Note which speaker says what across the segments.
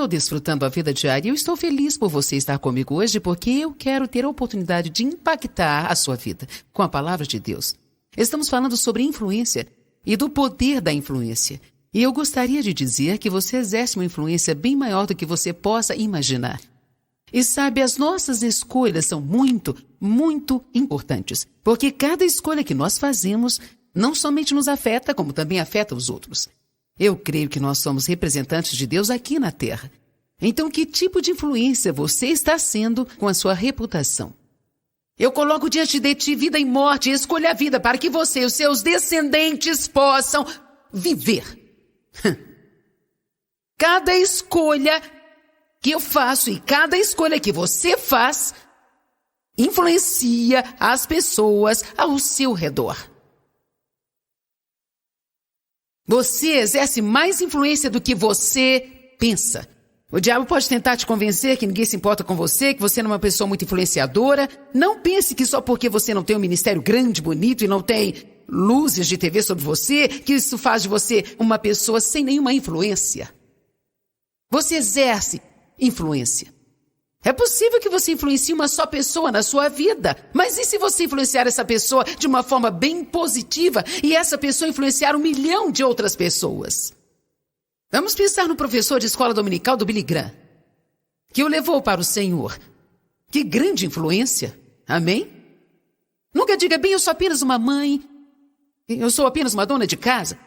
Speaker 1: estou desfrutando a vida diária e eu estou feliz por você estar comigo hoje porque eu quero ter a oportunidade de impactar a sua vida com a palavra de Deus. Estamos falando sobre influência e do poder da influência. E eu gostaria de dizer que você exerce uma influência bem maior do que você possa imaginar. E sabe, as nossas escolhas são muito, muito importantes, porque cada escolha que nós fazemos não somente nos afeta, como também afeta os outros. Eu creio que nós somos representantes de Deus aqui na Terra. Então, que tipo de influência você está sendo com a sua reputação? Eu coloco diante de ti vida e morte, e escolha a vida para que você e os seus descendentes possam viver. Cada escolha que eu faço e cada escolha que você faz influencia as pessoas ao seu redor. Você exerce mais influência do que você pensa. O diabo pode tentar te convencer que ninguém se importa com você, que você não é uma pessoa muito influenciadora. Não pense que só porque você não tem um ministério grande, bonito e não tem luzes de TV sobre você, que isso faz de você uma pessoa sem nenhuma influência. Você exerce influência. É possível que você influencie uma só pessoa na sua vida, mas e se você influenciar essa pessoa de uma forma bem positiva e essa pessoa influenciar 1 milhão de outras pessoas? Vamos pensar no professor de escola dominical do Billy Graham, que o levou para o Senhor. Que grande influência, amém? Nunca diga, bem, eu sou apenas uma mãe, eu sou apenas uma dona de casa.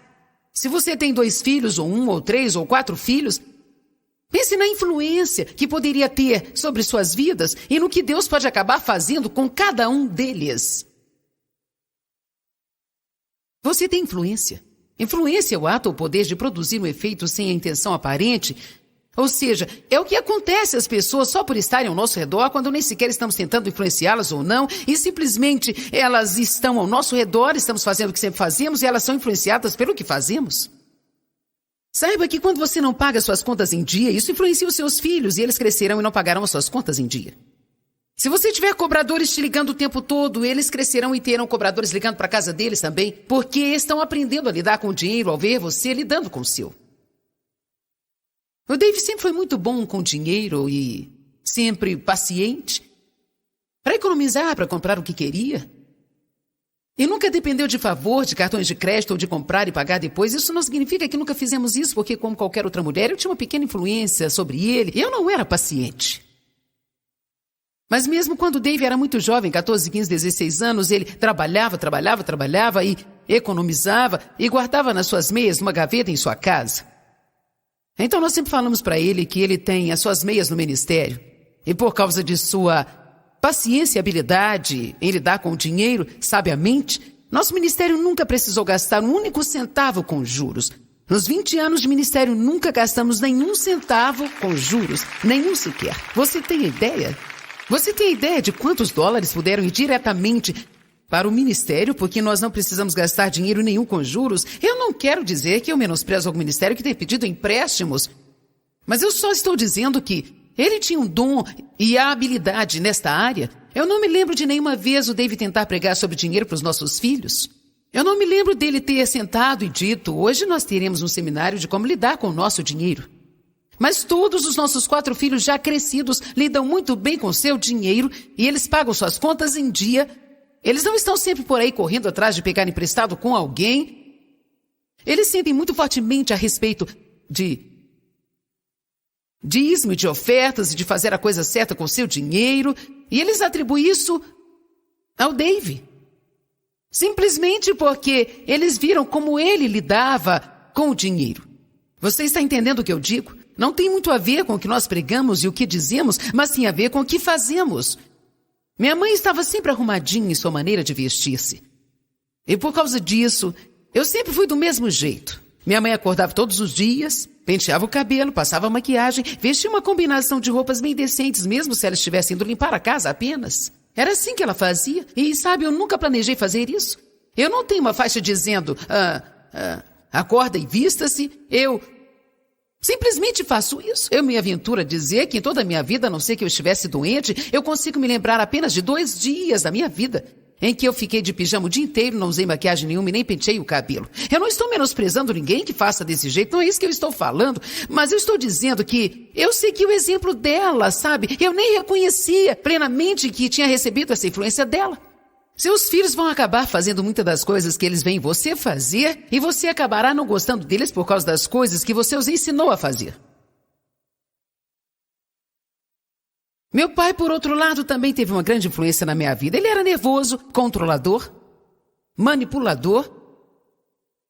Speaker 1: Se você tem 2 filhos, ou 1, ou 3, ou 4 filhos, pense na influência que poderia ter sobre suas vidas e no que Deus pode acabar fazendo com cada um deles. Você tem influência. Influência é o ato ou poder de produzir um efeito sem a intenção aparente. Ou seja, é o que acontece às pessoas só por estarem ao nosso redor, quando nem sequer estamos tentando influenciá-las ou não, e simplesmente elas estão ao nosso redor, estamos fazendo o que sempre fazemos e elas são influenciadas pelo que fazemos. Saiba que quando você não paga suas contas em dia, isso influencia os seus filhos e eles crescerão e não pagarão as suas contas em dia. Se você tiver cobradores te ligando o tempo todo, eles crescerão e terão cobradores ligando para a casa deles também, porque estão aprendendo a lidar com o dinheiro ao ver você lidando com o seu. O Dave sempre foi muito bom com dinheiro e sempre paciente para economizar, para comprar o que queria. E nunca dependeu de favor, de cartões de crédito ou de comprar e pagar depois. Isso não significa que nunca fizemos isso, porque como qualquer outra mulher, eu tinha uma pequena influência sobre ele e eu não era paciente. Mas mesmo quando o Dave era muito jovem, 14, 15, 16 anos, ele trabalhava e economizava e guardava nas suas meias numa gaveta em sua casa. Então nós sempre falamos para ele que ele tem as suas meias no ministério e por causa de sua paciência e habilidade em lidar com o dinheiro sabiamente, nosso ministério nunca precisou gastar um único centavo com juros. Nos 20 anos de ministério nunca gastamos nenhum centavo com juros, nenhum sequer. Você tem ideia? Você tem ideia de quantos dólares puderam ir diretamente para o ministério porque nós não precisamos gastar dinheiro nenhum com juros? Eu não quero dizer que eu menosprezo algum ministério que tenha pedido empréstimos, mas eu só estou dizendo que ele tinha um dom e a habilidade nesta área. Eu não me lembro de nenhuma vez o Dave tentar pregar sobre dinheiro para os nossos filhos. Eu não me lembro dele ter sentado e dito, hoje nós teremos um seminário de como lidar com o nosso dinheiro. Mas todos os nossos 4 filhos já crescidos lidam muito bem com o seu dinheiro e eles pagam suas contas em dia. Eles não estão sempre por aí correndo atrás de pegar emprestado com alguém. Eles sentem muito fortemente a respeito de dízimo e de ofertas e de fazer a coisa certa com o seu dinheiro. E eles atribuem isso ao Dave. Simplesmente porque eles viram como ele lidava com o dinheiro. Você está entendendo o que eu digo? Não tem muito a ver com o que nós pregamos e o que dizemos, mas tem a ver com o que fazemos. Minha mãe estava sempre arrumadinha em sua maneira de vestir-se. E por causa disso, eu sempre fui do mesmo jeito. Minha mãe acordava todos os dias, penteava o cabelo, passava maquiagem, vestia uma combinação de roupas bem decentes, mesmo se ela estivesse indo limpar a casa apenas. Era assim que ela fazia. E sabe, eu nunca planejei fazer isso. Eu não tenho uma faixa dizendo, acorda e vista-se. Eu simplesmente faço isso. Eu me aventuro a dizer que em toda a minha vida, a não ser que eu estivesse doente, eu consigo me lembrar apenas de 2 dias da minha vida em que eu fiquei de pijama o dia inteiro, não usei maquiagem nenhuma e nem penteei o cabelo. Eu não estou menosprezando ninguém que faça desse jeito, não é isso que eu estou falando, mas eu estou dizendo que eu segui o exemplo dela, sabe? Eu nem reconhecia plenamente que tinha recebido essa influência dela. Seus filhos vão acabar fazendo muitas das coisas que eles veem você fazer e você acabará não gostando deles por causa das coisas que você os ensinou a fazer. Meu pai, por outro lado, também teve uma grande influência na minha vida. Ele era nervoso, controlador, manipulador.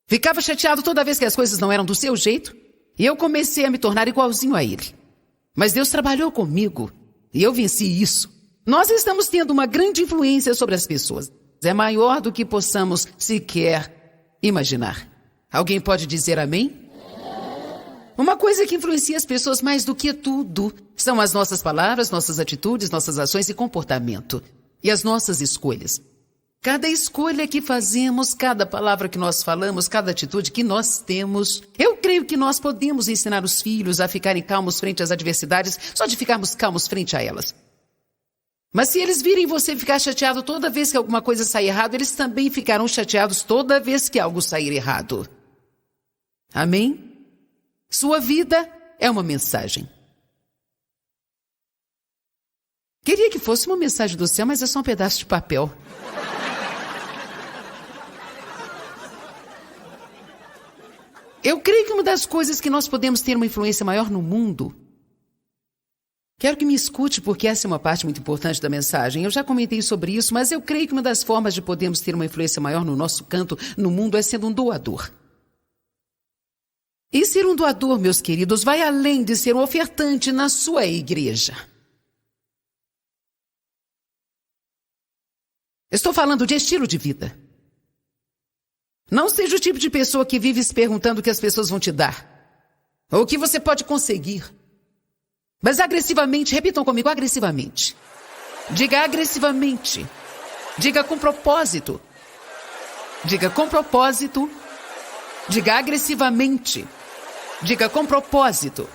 Speaker 1: Ficava chateado toda vez que as coisas não eram do seu jeito. E eu comecei a me tornar igualzinho a ele. Mas Deus trabalhou comigo e eu venci isso. Nós estamos tendo uma grande influência sobre as pessoas. É maior do que possamos sequer imaginar. Alguém pode dizer amém? Uma coisa que influencia as pessoas mais do que tudo são as nossas palavras, nossas atitudes, nossas ações e comportamento. E as nossas escolhas. Cada escolha que fazemos, cada palavra que nós falamos, cada atitude que nós temos. Eu creio que nós podemos ensinar os filhos a ficarem calmos frente às adversidades, só de ficarmos calmos frente a elas. Mas se eles virem você ficar chateado toda vez que alguma coisa sair errado, eles também ficarão chateados toda vez que algo sair errado. Amém? Sua vida é uma mensagem. Queria que fosse uma mensagem do céu, mas é só um pedaço de papel. Eu creio que uma das coisas que nós podemos ter uma influência maior no mundo... Quero que me escute, porque essa é uma parte muito importante da mensagem. Eu já comentei sobre isso, mas eu creio que uma das formas de podermos ter uma influência maior no nosso canto, no mundo, é sendo um doador. E ser um doador, meus queridos, vai além de ser um ofertante na sua igreja. Estou falando de estilo de vida. Não seja o tipo de pessoa que vive se perguntando o que as pessoas vão te dar, ou o que você pode conseguir. Mas agressivamente, repitam comigo, agressivamente. Diga agressivamente. Diga com propósito. Diga com propósito. Diga agressivamente. Diga com propósito.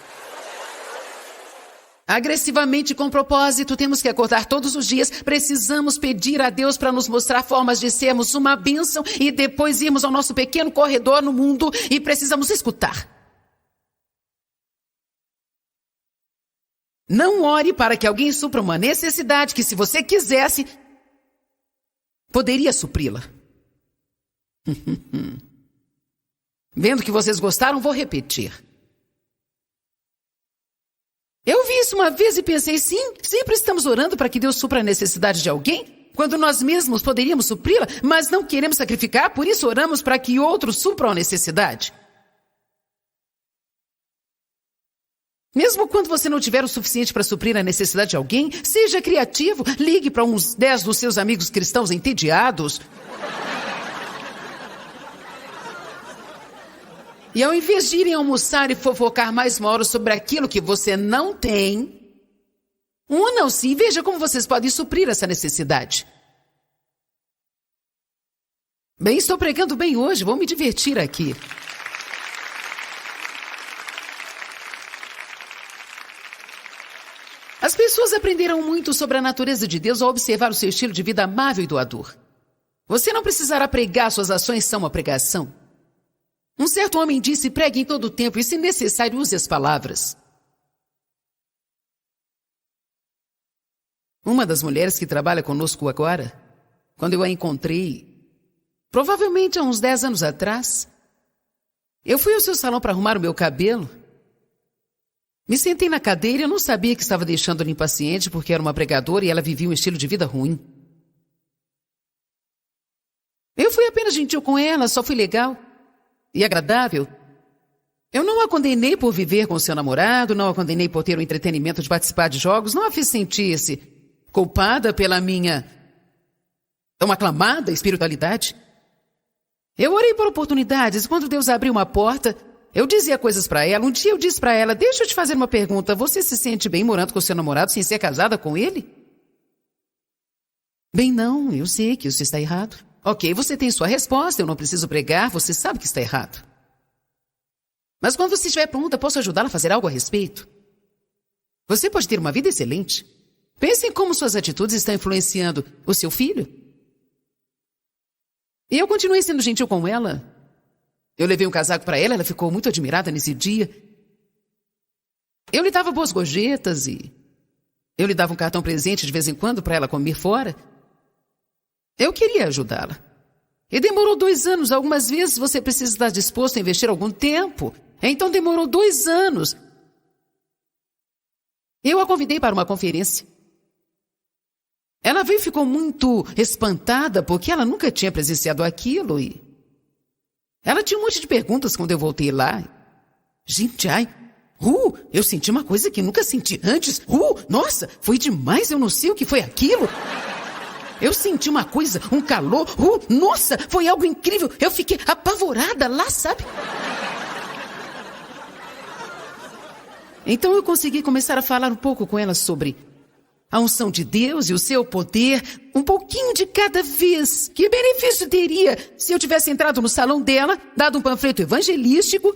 Speaker 1: Agressivamente com propósito, temos que acordar todos os dias. Precisamos pedir a Deus para nos mostrar formas de sermos uma bênção e depois irmos ao nosso pequeno corredor no mundo e precisamos escutar. Não ore para que alguém supra uma necessidade que, se você quisesse, poderia supri-la. Vendo que vocês gostaram, vou repetir. Eu vi isso uma vez e pensei, sim, sempre estamos orando para que Deus supra a necessidade de alguém, quando nós mesmos poderíamos supri-la, mas não queremos sacrificar, por isso oramos para que outros supram a necessidade. Mesmo quando você não tiver o suficiente para suprir a necessidade de alguém, seja criativo, ligue para uns 10 dos seus amigos cristãos entediados. E ao invés de irem almoçar e fofocar mais uma hora sobre aquilo que você não tem, unam-se e veja como vocês podem suprir essa necessidade. Bem, estou pregando bem hoje, vou me divertir aqui. As pessoas aprenderam muito sobre a natureza de Deus ao observar o seu estilo de vida amável e doador. Você não precisará pregar, suas ações são uma pregação. Um certo homem disse, pregue em todo o tempo e, se necessário, use as palavras. Uma das mulheres que trabalha conosco agora, quando eu a encontrei, provavelmente há uns 10 anos atrás, eu fui ao seu salão para arrumar o meu cabelo. Me sentei na cadeira e eu não sabia que estava deixando-lhe impaciente porque era uma pregadora e ela vivia um estilo de vida ruim. Eu fui apenas gentil com ela, só fui legal e agradável. Eu não a condenei por viver com seu namorado, não a condenei por ter o entretenimento de participar de jogos, não a fiz sentir-se culpada pela minha tão aclamada espiritualidade. Eu orei por oportunidades e quando Deus abriu uma porta, eu dizia coisas para ela. Um dia eu disse para ela, deixa eu te fazer uma pergunta, você se sente bem morando com seu namorado sem ser casada com ele? Bem, não, eu sei que isso está errado. Ok, você tem sua resposta, eu não preciso pregar, você sabe que está errado. Mas quando você estiver pronta, posso ajudá-la a fazer algo a respeito? Você pode ter uma vida excelente. Pense em como suas atitudes estão influenciando o seu filho, E eu continuei sendo gentil com ela. Eu levei um casaco para ela, ela ficou muito admirada nesse dia. Eu lhe dava boas gorjetas e eu lhe dava um cartão presente de vez em quando para ela comer fora. Eu queria ajudá-la. E demorou 2 anos. Algumas vezes você precisa estar disposto a investir algum tempo. Então demorou 2 anos. Eu a convidei para uma conferência. Ela veio e ficou muito espantada porque ela nunca tinha presenciado aquilo e ela tinha um monte de perguntas quando eu voltei lá. Gente, eu senti uma coisa que nunca senti antes. Nossa, foi demais, eu não sei o que foi aquilo. Eu senti uma coisa, um calor. Nossa, foi algo incrível. Eu fiquei apavorada lá, sabe? Então eu consegui começar a falar um pouco com ela sobre a unção de Deus e o seu poder, um pouquinho de cada vez. Que benefício teria se eu tivesse entrado no salão dela, dado um panfleto evangelístico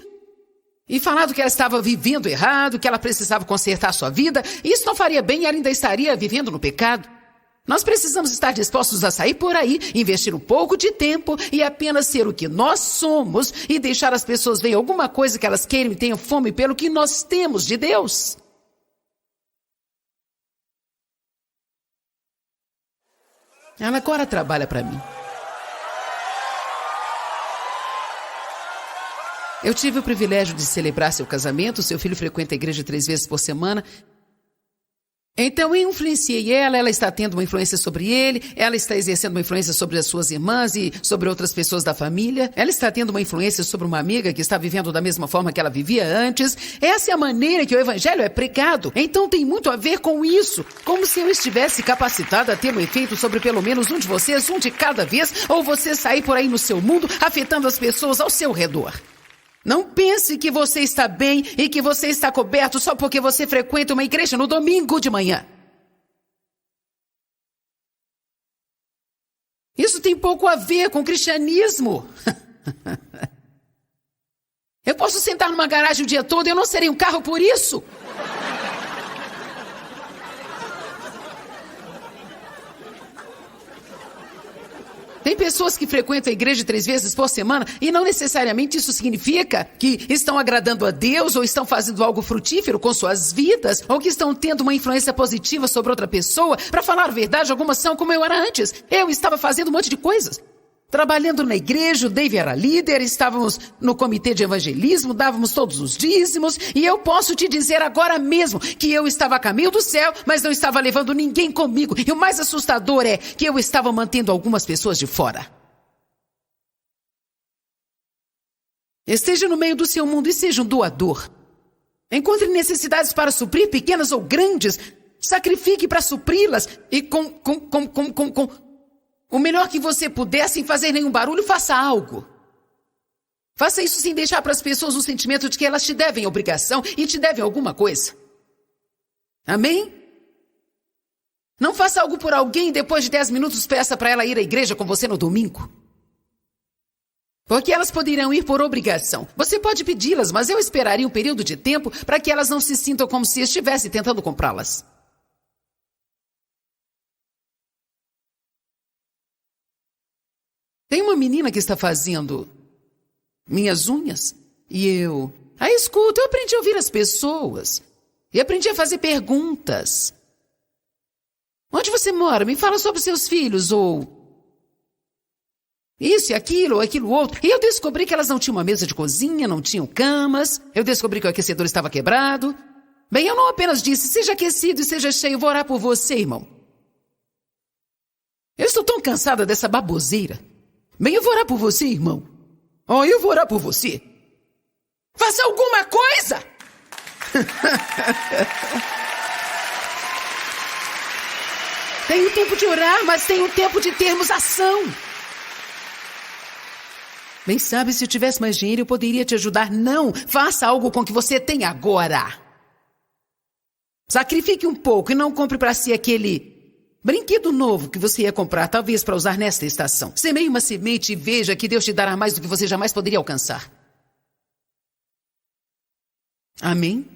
Speaker 1: e falado que ela estava vivendo errado, que ela precisava consertar sua vida? Isso não faria bem e ela ainda estaria vivendo no pecado. Nós precisamos estar dispostos a sair por aí, investir um pouco de tempo e apenas ser o que nós somos e deixar as pessoas verem alguma coisa que elas queiram e tenham fome pelo que nós temos de Deus. Ela agora trabalha para mim. Eu tive o privilégio de celebrar seu casamento. Seu filho frequenta a igreja 3 vezes por semana. Então eu influenciei ela está tendo uma influência sobre ele, ela está exercendo uma influência sobre as suas irmãs e sobre outras pessoas da família. Ela está tendo uma influência sobre uma amiga que está vivendo da mesma forma que ela vivia antes. Essa é a maneira que o evangelho é pregado. Então tem muito a ver com isso. Como se eu estivesse capacitada a ter um efeito sobre pelo menos um de vocês, um de cada vez, ou você sair por aí no seu mundo afetando as pessoas ao seu redor. Não pense que você está bem e que você está coberto só porque você frequenta uma igreja no domingo de manhã. Isso tem pouco a ver com o cristianismo. Eu posso sentar numa garagem o dia todo e eu não serei um carro por isso. Tem pessoas que frequentam a igreja 3 vezes por semana e não necessariamente isso significa que estão agradando a Deus ou estão fazendo algo frutífero com suas vidas ou que estão tendo uma influência positiva sobre outra pessoa. Para falar a verdade, algumas são como eu era antes. Eu estava fazendo um monte de coisas. Trabalhando na igreja, o Dave era líder, estávamos no comitê de evangelismo, dávamos todos os dízimos, e eu posso te dizer agora mesmo que eu estava a caminho do céu, mas não estava levando ninguém comigo. E o mais assustador é que eu estava mantendo algumas pessoas de fora. Esteja no meio do seu mundo e seja um doador. Encontre necessidades para suprir, pequenas ou grandes. Sacrifique para supri-las e com o melhor que você puder, sem fazer nenhum barulho, faça algo. Faça isso sem deixar para as pessoas o sentimento de que elas te devem obrigação e te devem alguma coisa. Amém? Não faça algo por alguém e depois de 10 minutos peça para ela ir à igreja com você no domingo. Porque elas poderão ir por obrigação. Você pode pedi-las, mas eu esperaria um período de tempo para que elas não se sintam como se estivesse tentando comprá-las. Tem uma menina que está fazendo minhas unhas e eu a escuto. Eu aprendi a ouvir as pessoas e aprendi a fazer perguntas. Onde você mora? Me fala sobre seus filhos, ou isso e aquilo, ou aquilo outro. E eu descobri que elas não tinham uma mesa de cozinha, não tinham camas. Eu descobri que o aquecedor estava quebrado. Bem, eu não apenas disse, seja aquecido e seja cheio, vou orar por você, irmão. Eu estou tão cansada dessa baboseira. Bem, eu vou orar por você, irmão. Eu vou orar por você. Faça alguma coisa! Tem o tempo de orar, mas tem o tempo de termos ação. Bem, sabe, se eu tivesse mais dinheiro, eu poderia te ajudar. Não, faça algo com o que você tem agora. Sacrifique um pouco e não compre para si aquele brinquedo novo que você ia comprar, talvez para usar nesta estação. Semeie uma semente e veja que Deus te dará mais do que você jamais poderia alcançar. Amém?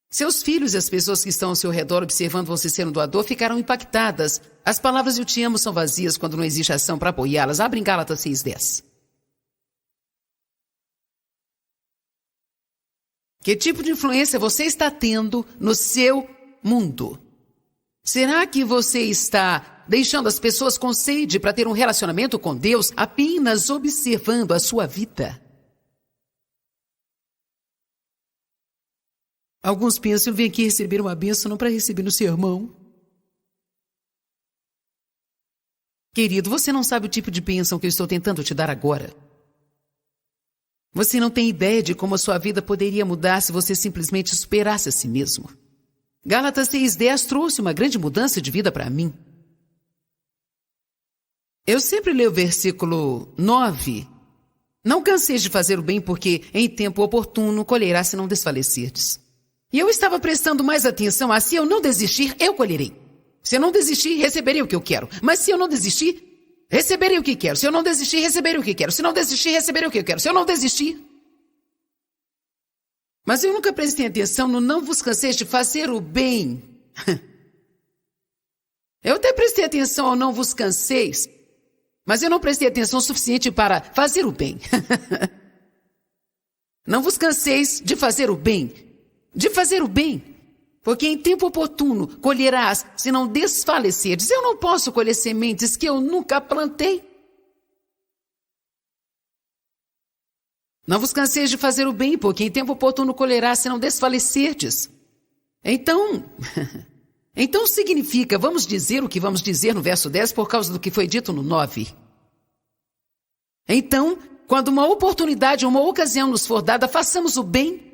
Speaker 1: Seus filhos e as pessoas que estão ao seu redor observando você ser um doador ficarão impactadas As palavras eu te amo são vazias quando não existe ação para apoiá-las. Abre em Gálatas 6:10. Que tipo de influência você está tendo no seu mundo? Será que você está deixando as pessoas com sede para ter um relacionamento com Deus apenas observando a sua vida? Alguns pensam, eu vim aqui receber uma bênção não para receber no sermão. Querido, você não sabe o tipo de bênção que eu estou tentando te dar agora. Você não tem ideia de como a sua vida poderia mudar se você simplesmente superasse a si mesmo. Gálatas 6:10 trouxe uma grande mudança de vida para mim. Eu sempre leio o versículo 9. Não canseis de fazer o bem, porque em tempo oportuno colherás se não desfalecerdes. E eu estava prestando mais atenção a se eu não desistir, eu colherei. Se eu não desistir, receberei o que eu quero. Mas se eu não desistir, receberei o que quero. Se eu não desistir, receberei o que quero. Se não desistir, receberei o que eu quero. Se eu não desistir... Mas eu nunca prestei atenção no não vos canseis de fazer o bem. Eu até prestei atenção ao não vos canseis, mas eu não prestei atenção o suficiente para fazer o bem. Não vos canseis de fazer o bem. De fazer o bem. Porque em tempo oportuno colherás se não desfaleceres. Eu não posso colher sementes que eu nunca plantei. Não vos canseis de fazer o bem, porque em tempo oportuno colherás se não desfalecerdes. Então significa, vamos dizer o que vamos dizer no verso 10 por causa do que foi dito no 9. Então, quando uma oportunidade, uma ocasião nos for dada, façamos o bem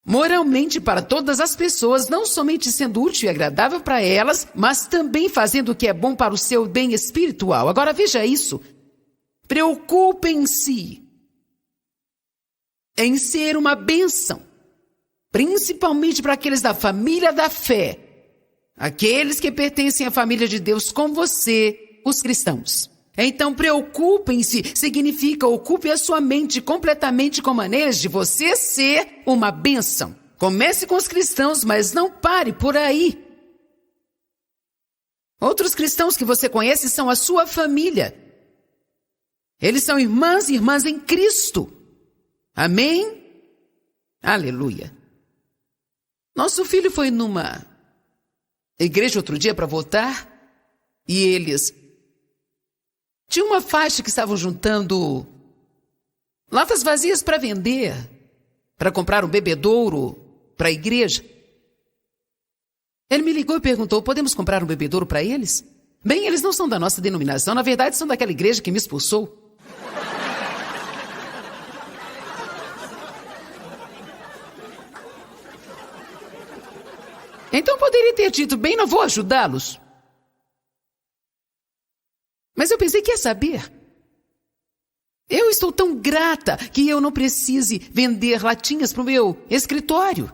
Speaker 1: moralmente para todas as pessoas, não somente sendo útil e agradável para elas, mas também fazendo o que é bom para o seu bem espiritual. Agora veja isso. Preocupem-se em ser uma bênção, principalmente para aqueles da família da fé, aqueles que pertencem à família de Deus com você, os cristãos. Então, preocupem-se significa ocupe a sua mente completamente com maneiras de você ser uma bênção. Comece com os cristãos, mas não pare por aí. Outros cristãos que você conhece são a sua família. Eles são irmãs e irmãs em Cristo. Amém? Aleluia. Nosso filho foi numa igreja outro dia para voltar e eles tinham uma faixa que estavam juntando latas vazias para vender, para comprar um bebedouro para a igreja. Ele me ligou e perguntou, podemos comprar um bebedouro para eles? Bem, eles não são da nossa denominação, na verdade são daquela igreja que me expulsou. Então poderia ter dito, bem, não vou ajudá-los. Mas eu pensei, quer saber? Eu estou tão grata que eu não precise vender latinhas para o meu escritório.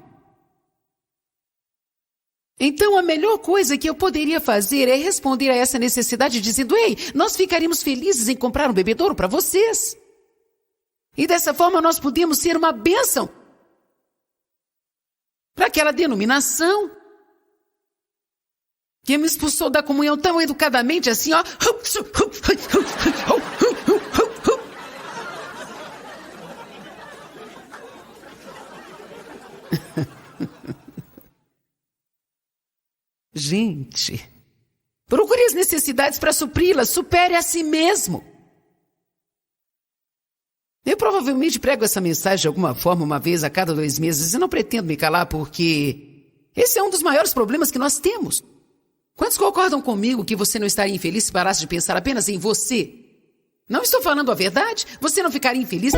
Speaker 1: Então a melhor coisa que eu poderia fazer é responder a essa necessidade dizendo, ei, nós ficaríamos felizes em comprar um bebedouro para vocês. E dessa forma nós podíamos ser uma bênção para aquela denominação que me expulsou da comunhão tão educadamente assim, ó. Gente, procure as necessidades para supri-las, supere a si mesmo. Eu provavelmente prego essa mensagem de alguma forma uma vez a cada 2 meses e não pretendo me calar porque esse é um dos maiores problemas que nós temos. Quantos concordam comigo que você não estaria infeliz se parasse de pensar apenas em você? Não estou falando a verdade? Você não ficaria infeliz?